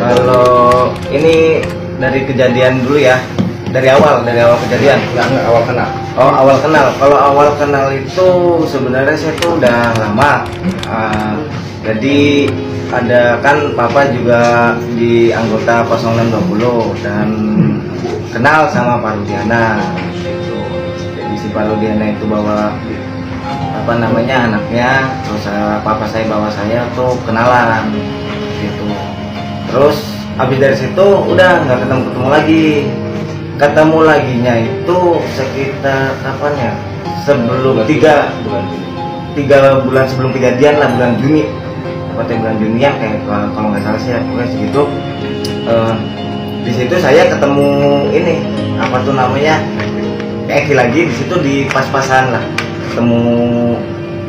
Kalau ini dari kejadian dulu ya, dari awal kejadian. Enggak awal kenal. Oh, awal kenal. Kalau awal kenal itu sebenarnya saya tuh udah lama. Jadi ada kan papa juga di anggota 0620 dan kenal sama Pak Rudiana. Jadi si Pak Rudiana itu bawa apa namanya anaknya, terus papa saya bawa saya tuh kenalan gitu. Terus habis dari situ udah nggak ketemu lagi. Ketemu laginya itu sekitar kapan ya? Sebelum tiga bulan sebelum kejadian lah, bulan Juni. Tepatnya bulan Junian kayak kalau nggak salah sih ya, pokoknya segitu. Di situ saya ketemu ini apa tuh namanya Eki lagi di situ di pas-pasan lah, ketemu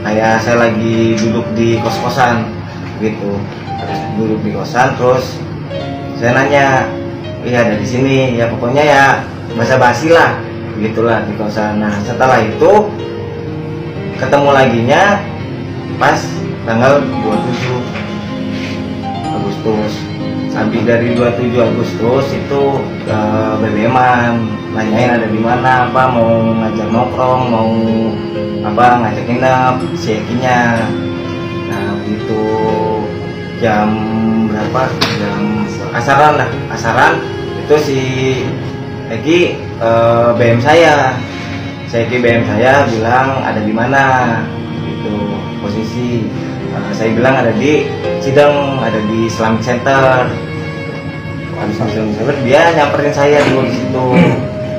kayak saya lagi duduk di kos-kosan gitu, duduk di kosan terus saya nanya, iya dari sini ya, pokoknya ya basa-basi lah gitulah di kosan. Nah setelah itu ketemu laginya pas tanggal 27 Agustus. Habis dari 27 Agustus itu BBM-an, nanyain ada di mana, apa mau ngajak nongkrong, mau apa ngajak nginep si Ekinya. Nah begitu jam berapa, jam asaran itu si Eki BM saya, BM saya bilang ada di mana gitu posisi. Saya bilang ada di Cideng, ada di Islamic Center. Habis Islamic Center dia nyamperin saya dulu di situ.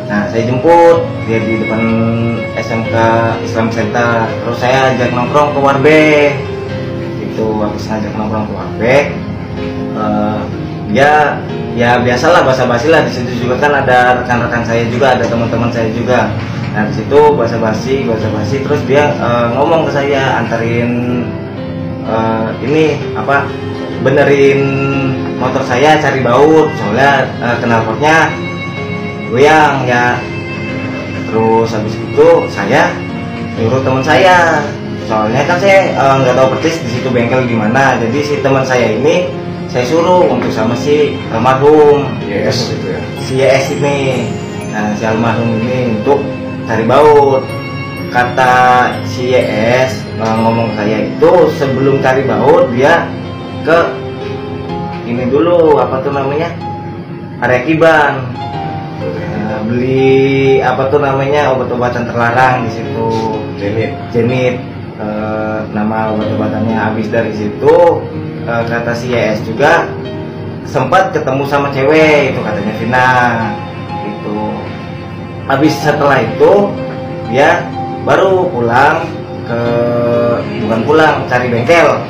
Nah saya jemput dia di depan SMK Islamic Center. Terus saya ajak nongkrong ke Warbe. Itu habis ngajak nongkrong ke Warbe, dia ya biasalah basa-basi lah. Di situ juga kan ada rekan-rekan saya juga, ada teman-teman saya juga. Nah di situ basa-basi terus dia ngomong ke saya, anterin ini apa, benerin motor saya cari baut soalnya knalpotnya goyang ya. Terus habis itu saya nyuruh teman saya, soalnya kan saya nggak tahu persis di situ bengkel di mana. Jadi si teman saya ini saya suruh untuk sama si almarhum YS itu ya, si YS ini. Nah si almarhum ini untuk cari baut. Kata si YS ngomong saya itu sebelum cari baut dia ke ini dulu apa tuh namanya area Kiban, beli apa tuh namanya obat-obatan terlarang di situ, Jenit. Nama obat-obatannya. Habis dari situ kata si YS juga sempat ketemu sama cewek itu, katanya Vina itu. Habis setelah itu dia baru pulang ke, bukan pulang, cari bengkel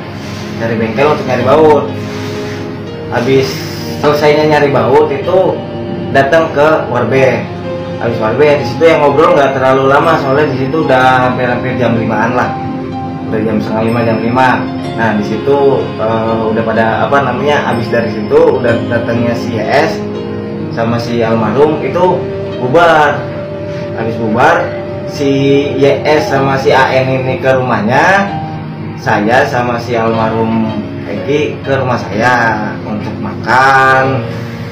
untuk nyari baut. Habis selesainya nyari baut itu datang ke Warbe. Habis Warbe di situ yang ngobrol nggak terlalu lama, soalnya di situ udah hampir jam 5-an lah, udah jam setengah 5, jam 5. Nah di situ udah pada apa namanya, habis dari situ udah datangnya si YS sama si almarhum itu bubar. Habis bubar si YS sama si AN ini ke rumahnya, saya sama si almarhum Eki ke rumah saya untuk makan,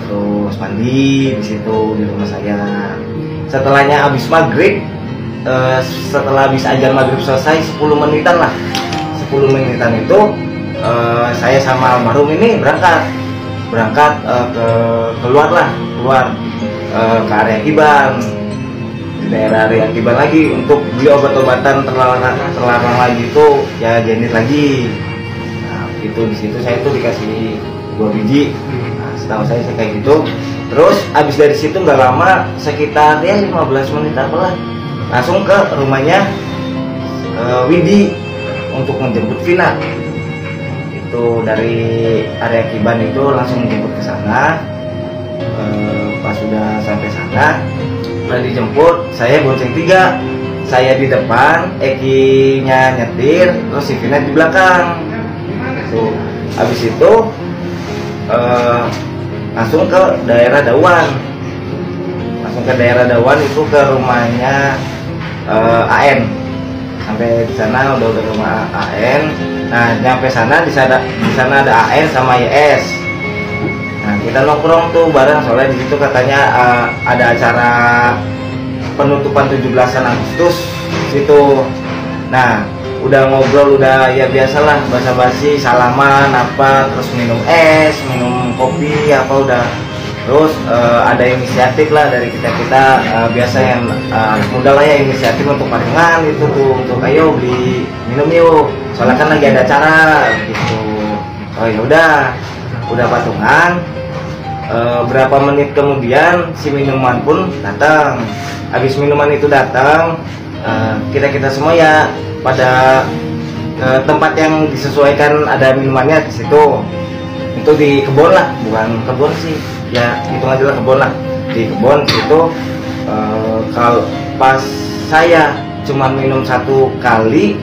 terus mandi di situ di rumah saya. Setelahnya habis maghrib, setelah habis azan maghrib selesai 10 menitan lah, 10 menitan itu saya sama almarhum ini berangkat keluar ke area Kiban, daerah area Kiban lagi untuk beli obat-obatan terlarang lagi itu ya, Jenit lagi. Nah itu di situ saya tuh dikasih 2 biji. Nah, setahu saya kayak gitu. Terus abis dari situ nggak lama, sekitar ya 15 menit apalah, langsung ke rumahnya Widi untuk menjemput Vina. Itu dari area Kiban itu langsung menjemput ke sana. Pas sudah sampai sana, udah dijemput, saya bonceng 3, saya di depan, Eki-nya nyetir, terus si Vina di belakang. Tuh, habis itu langsung ke daerah Dawan, itu ke rumahnya AN. Sampai di sana udah ke rumah AN. Nah, nyampe sana di sana ada AN sama YS. Nah kita nongkrong tuh bareng, soalnya di situ katanya ada acara penutupan 17-an Agustus situ. Nah udah ngobrol, udah ya biasalah basa-basi, salaman apa, terus minum es, minum kopi apa udah. Terus ada inisiatif lah dari kita biasa yang muda lah ya, inisiatif untuk patungan itu tuh, untuk ayo beli minum yuk, soalnya kan lagi ada acara gitu. Oh ya udah patungan. Berapa menit kemudian si minuman pun datang. Habis minuman itu datang, kita semua ya pada tempat yang disesuaikan ada minumannya di situ. Itu di kebun lah, bukan kebun sih, ya hitung aja lah kebun lah. Di kebun itu kalau pas saya cuma minum 1 kali,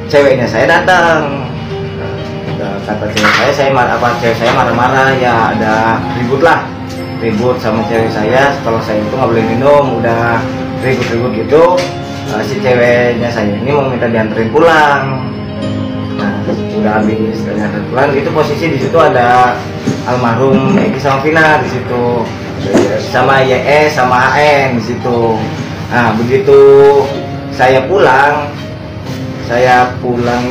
ceweknya saya datang. Kata cewek saya marah-marah, ya ada ribut sama cewek saya. Setelah saya itu nggak boleh minum, udah ribut gitu. Si ceweknya saya ini mau minta dianterin pulang. Nah udah habis dianterin pulang, itu posisi di situ ada almarhum Eki sama Vina di situ, sama YS sama AN di situ. Nah begitu saya pulang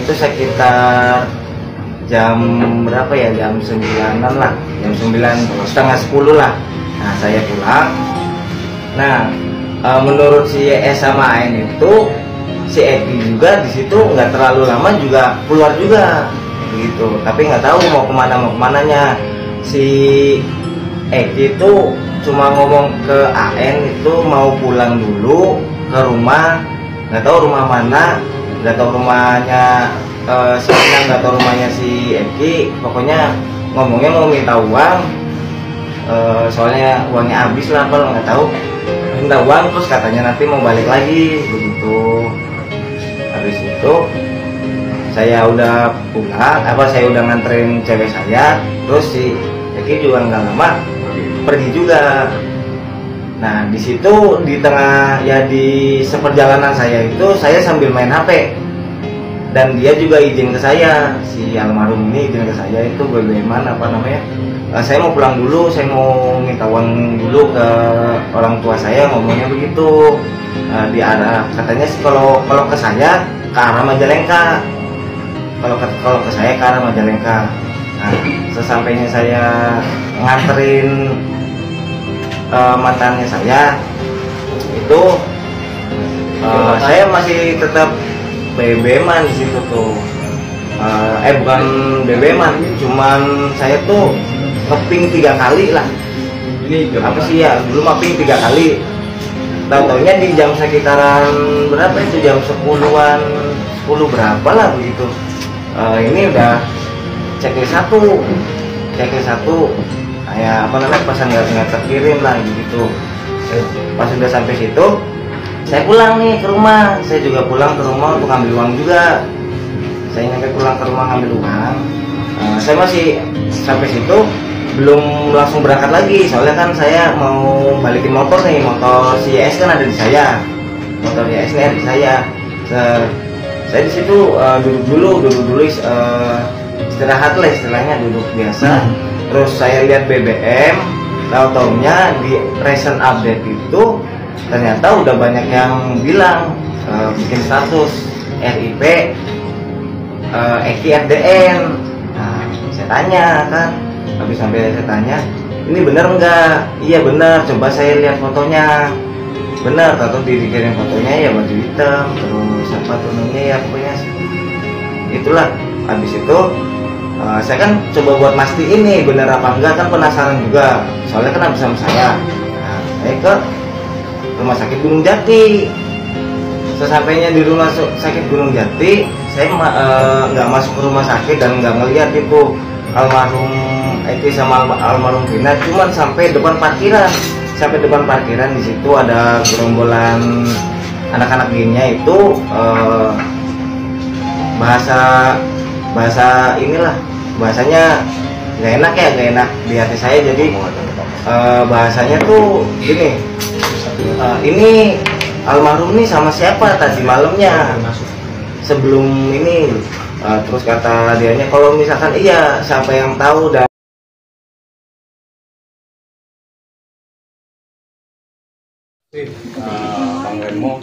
itu sekitar jam berapa ya, jam 9-an lah, jam 9 setengah 10 lah. Nah saya pulang. Nah menurut si YS sama AN itu si Eki juga di situ nggak terlalu lama juga keluar juga gitu, tapi nggak tahu mau kemananya. Si Eki itu cuma ngomong ke AN itu mau pulang dulu ke rumah, nggak tahu rumah mana, nggak tahu rumahnya si Vina, nggak tahu rumahnya si Eki. Pokoknya ngomongnya mau minta uang, soalnya uangnya habis lah, kalau nggak tahu, minta uang, terus katanya nanti mau balik lagi begitu. Habis itu saya udah pulang, saya udah nganterin cewek saya, terus si Eki juga nggak lama pergi juga. Nah di situ di tengah ya di seperjalanan saya itu saya sambil main HP, dan dia juga izin ke saya, si almarhum ini izin ke saya itu BBM-an apa namanya, saya mau pulang dulu, saya mau minta uang dulu ke orang tua saya, ngomongnya begitu. Di arah katanya sih kalau ke saya ke arah Majalengka, kalau ke saya ke arah Majalengka. Nah sesampainya saya nganterin mantannya saya itu, saya masih tetap BBM-an di situ tuh. Bukan BBM-an, cuman saya tuh ngeping 3 kali lah. Ini apa sih ya, dulu ngeping 3 kali. Tahu-taunya di jam sekitaran berapa itu, jam 10-an, 10 berapa lah begitu. Ini udah checklist satu, kayak apa namanya, pesan nggak terkirim lah gitu. Pas sudah sampai situ, saya pulang nih ke rumah. Saya juga pulang ke rumah untuk ambil uang juga. Saya nyampe pulang ke rumah ngambil uang. Saya masih sampai situ belum langsung berangkat lagi, soalnya kan saya mau balikin motor nih. Motor si YS kan ada di saya, motor YS ini ada di saya. Saya di situ duduk dulu istirahat lah istilahnya, duduk biasa. Terus saya lihat BBM, tahu-taunya di recent update itu ternyata udah banyak yang bilang bikin status RIP Eki RDN. Nah saya tanya kan, habis sampai saya tanya, ini bener nggak? Iya bener, coba saya lihat fotonya. Bener, atau dikirim fotonya ya baju hitam, terus apa tuh namanya ya pokoknya itulah. Habis itu saya kan coba buat mastiin nih bener apa enggak, kan penasaran juga, soalnya kan habis sama saya. Nah, saya ke rumah sakit Gunung Jati. Sesampainya di rumah sakit Gunung Jati, saya nggak masuk ke rumah sakit dan nggak ngeliat itu almarhum Eki sama almarhum Vina, cuman sampai depan parkiran. Sampai depan parkiran, di situ ada gerombolan anak-anak gengnya itu bahasa inilah, bahasanya nggak enak di hati saya. Jadi bahasanya tuh gini, ini almarhum nih sama siapa tadi malamnya sebelum ini. Terus kata dianya kalau misalkan iya siapa yang tahu dan Bang Remo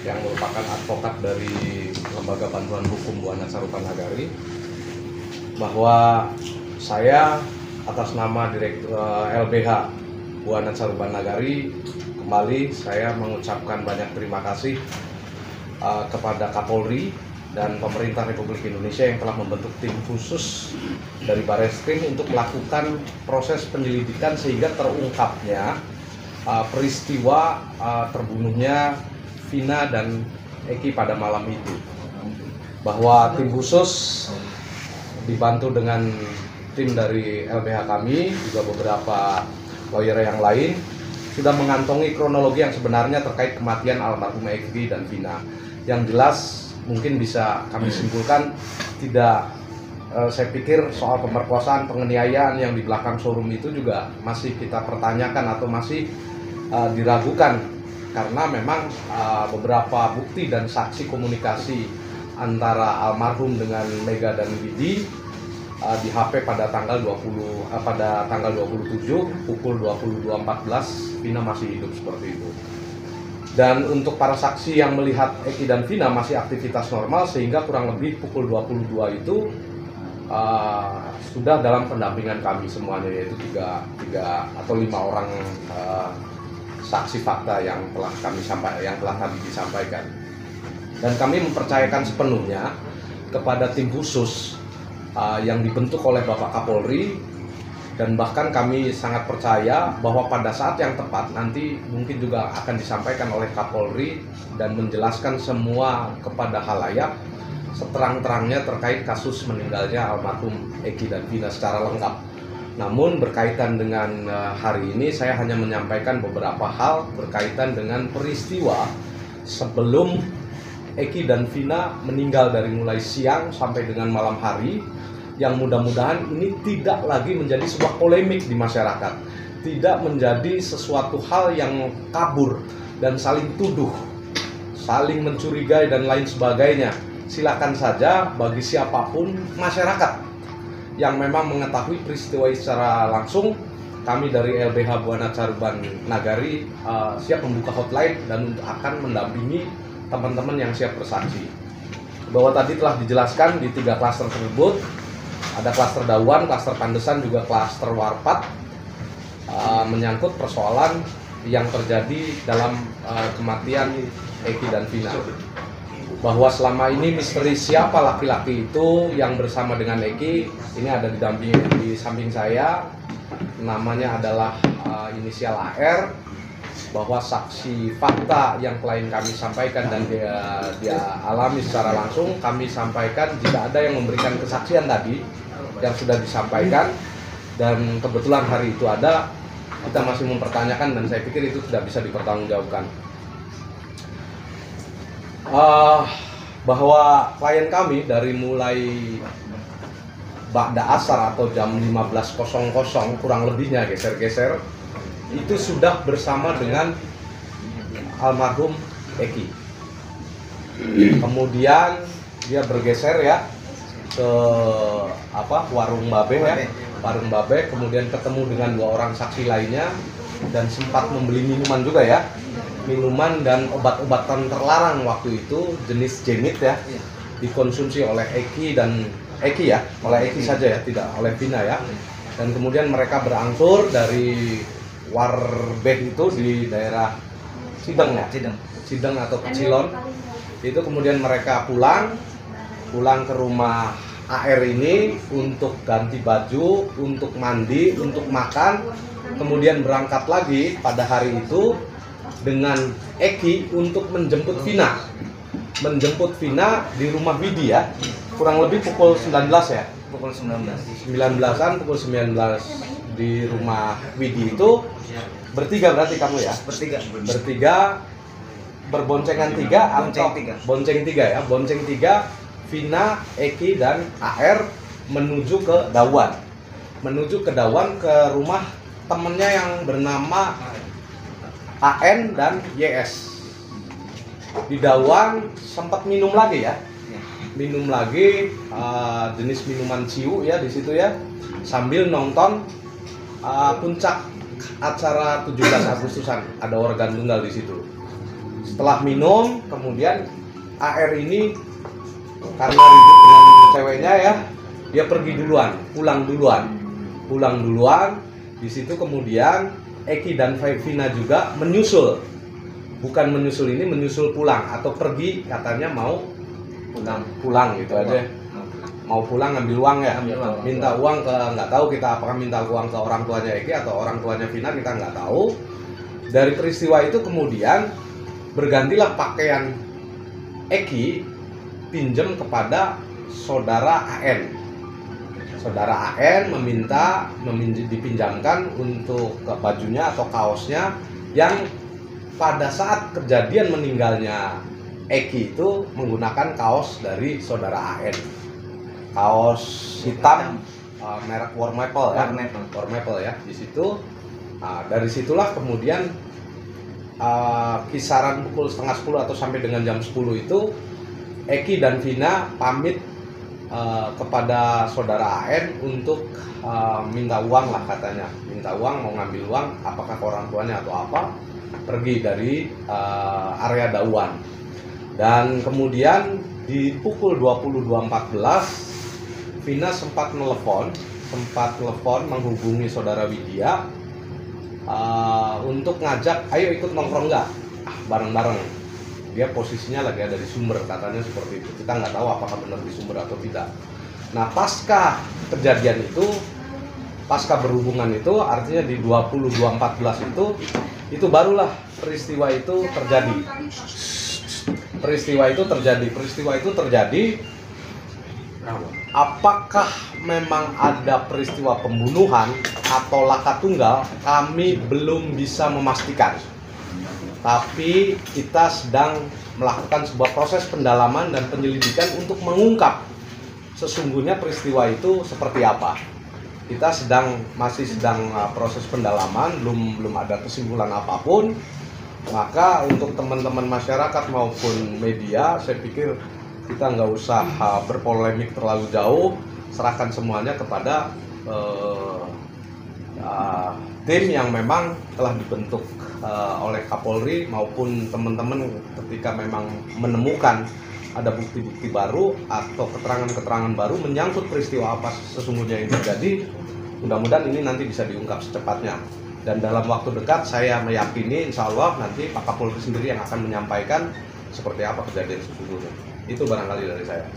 yang merupakan advokat dari Lembaga Bantuan Hukum Bu Anat Saruban Nagari, bahwa saya atas nama Direktur LBH Bu Anat Saruban Nagari kembali saya mengucapkan banyak terima kasih kepada Kapolri dan pemerintah Republik Indonesia yang telah membentuk tim khusus dari Barreskrim untuk melakukan proses penyelidikan sehingga terungkapnya peristiwa terbunuhnya Vina dan Eki pada malam itu. Bahwa tim khusus dibantu dengan tim dari LBH kami, juga beberapa lawyer yang lain, sudah mengantongi kronologi yang sebenarnya terkait kematian almarhum Eki dan Vina. Yang jelas mungkin bisa kami simpulkan, tidak saya pikir soal pemerkosaan, penganiayaan yang di belakang showroom itu juga masih kita pertanyakan atau masih diragukan, karena memang beberapa bukti dan saksi komunikasi antara almarhum dengan Mega dan Widi di HP pada tanggal 27 pukul 22.14 Vina masih hidup seperti itu. Dan untuk para saksi yang melihat Eki dan Vina masih aktivitas normal, sehingga kurang lebih pukul 22 itu sudah dalam pendampingan kami semuanya, yaitu 3 atau 5 orang saksi fakta yang telah kami disampaikan. Dan kami mempercayakan sepenuhnya kepada tim khusus yang dibentuk oleh Bapak Kapolri, dan bahkan kami sangat percaya bahwa pada saat yang tepat nanti mungkin juga akan disampaikan oleh Kapolri dan menjelaskan semua kepada khalayak seterang-terangnya terkait kasus meninggalnya almarhum Eki dan Vina secara lengkap. Namun berkaitan dengan hari ini saya hanya menyampaikan beberapa hal berkaitan dengan peristiwa sebelum Eki dan Vina meninggal dari mulai siang sampai dengan malam hari, yang mudah-mudahan ini tidak lagi menjadi sebuah polemik di masyarakat, tidak menjadi sesuatu hal yang kabur dan saling tuduh, saling mencurigai dan lain sebagainya. Silakan saja bagi siapapun masyarakat yang memang mengetahui peristiwa secara langsung, kami dari LBH Bu Anat Saruban Nagari siap membuka hotline dan akan mendampingi teman-teman yang siap bersaksi. Bahwa tadi telah dijelaskan di 3 klaster tersebut, ada klaster Dawan, klaster Pandesan, juga klaster Warpat, menyangkut persoalan yang terjadi dalam kematian Eki dan Vina. Bahwa selama ini misteri siapa laki-laki itu yang bersama dengan Eki, ini ada di samping saya, namanya adalah inisial AR. Bahwa saksi fakta yang klien kami sampaikan dan dia alami secara langsung, kami sampaikan jika ada yang memberikan kesaksian tadi yang sudah disampaikan, dan kebetulan hari itu ada, kita masih mempertanyakan dan saya pikir itu tidak bisa dipertanggungjawabkan. Bahwa klien kami dari mulai ba'da asar atau jam 15.00 kurang lebihnya geser-geser itu sudah bersama dengan almarhum Eki. Kemudian dia bergeser ya ke warung Babe ya, warung Babe, kemudian ketemu dengan 2 orang saksi lainnya dan sempat membeli minuman juga ya, minuman dan obat-obatan terlarang waktu itu jenis jenit ya, dikonsumsi oleh Eki ya, oleh Eki saja ya, tidak oleh Vina ya. Dan kemudian mereka berangsur dari Warbeh itu di daerah Cideng ya, Cideng atau Kecilon itu, kemudian mereka pulang ke rumah AR ini untuk ganti baju, untuk mandi, untuk makan, kemudian berangkat lagi pada hari itu dengan Eki untuk menjemput Vina di rumah Widi ya, kurang lebih pukul 19 ya, pukul 19-an, pukul 19 di rumah Widi itu. Bertiga berarti kamu ya? Bertiga berboncengan 3 atau bonceng 3 ya, bonceng 3, Vina, Eki dan AR menuju ke Dawan, ke rumah temennya yang bernama AN dan YS. Di Dawan sempat minum lagi ya, jenis minuman ciu ya di situ ya, sambil nonton puncak acara 17 Agustusan, ada organ tunggal di situ. Setelah minum, kemudian AR ini karena ribut dengan ceweknya ya, dia pergi duluan, pulang duluan. Di situ kemudian Eki dan Vina juga menyusul, bukan menyusul ini, menyusul pulang atau pergi, katanya mau pulang gitu aja. Mau pulang ngambil uang ya, minta uang ke, nggak tahu kita apakah minta uang ke orang tuanya Eki atau orang tuanya Vina, kita nggak tahu. Dari peristiwa itu kemudian bergantilah pakaian Eki pinjam kepada saudara AN. Saudara AN meminta dipinjamkan untuk bajunya atau kaosnya yang pada saat kejadian meninggalnya Eki itu menggunakan kaos dari saudara AN. Kaos hitam merek War Maple ya di situ. Dari situlah kemudian kisaran pukul setengah 10 atau sampai dengan jam 10 itu Eki dan Vina pamit kepada saudara AN untuk minta uang lah, katanya minta uang, mau ngambil uang apakah ke orang tuanya atau apa, pergi dari area Dauan. Dan kemudian di pukul 22.14 Vina sempat telepon menghubungi saudara Widya untuk ngajak, ayo ikut nongkrong nggak, bareng-bareng. Dia posisinya lagi ada di Sumber, katanya seperti itu. Kita nggak tahu apakah benar di Sumber atau tidak. Nah, pasca kejadian itu, pasca berhubungan itu, artinya di 22.14 itu barulah peristiwa itu terjadi. Peristiwa itu terjadi. Apakah memang ada peristiwa pembunuhan atau laka tunggal, kami belum bisa memastikan. Tapi kita sedang melakukan sebuah proses pendalaman dan penyelidikan untuk mengungkap sesungguhnya peristiwa itu seperti apa. Kita masih sedang proses pendalaman, belum ada kesimpulan apapun. Maka untuk teman-teman masyarakat maupun media, saya pikir kita nggak usah berpolemik terlalu jauh, serahkan semuanya kepada tim yang memang telah dibentuk oleh Kapolri maupun teman-teman ketika memang menemukan ada bukti-bukti baru atau keterangan-keterangan baru menyangkut peristiwa apa sesungguhnya yang terjadi. Mudah-mudahan ini nanti bisa diungkap secepatnya. Dan dalam waktu dekat saya meyakini insya Allah nanti Pak Kapolri sendiri yang akan menyampaikan seperti apa kejadian sesungguhnya. Itu barangkali dari saya.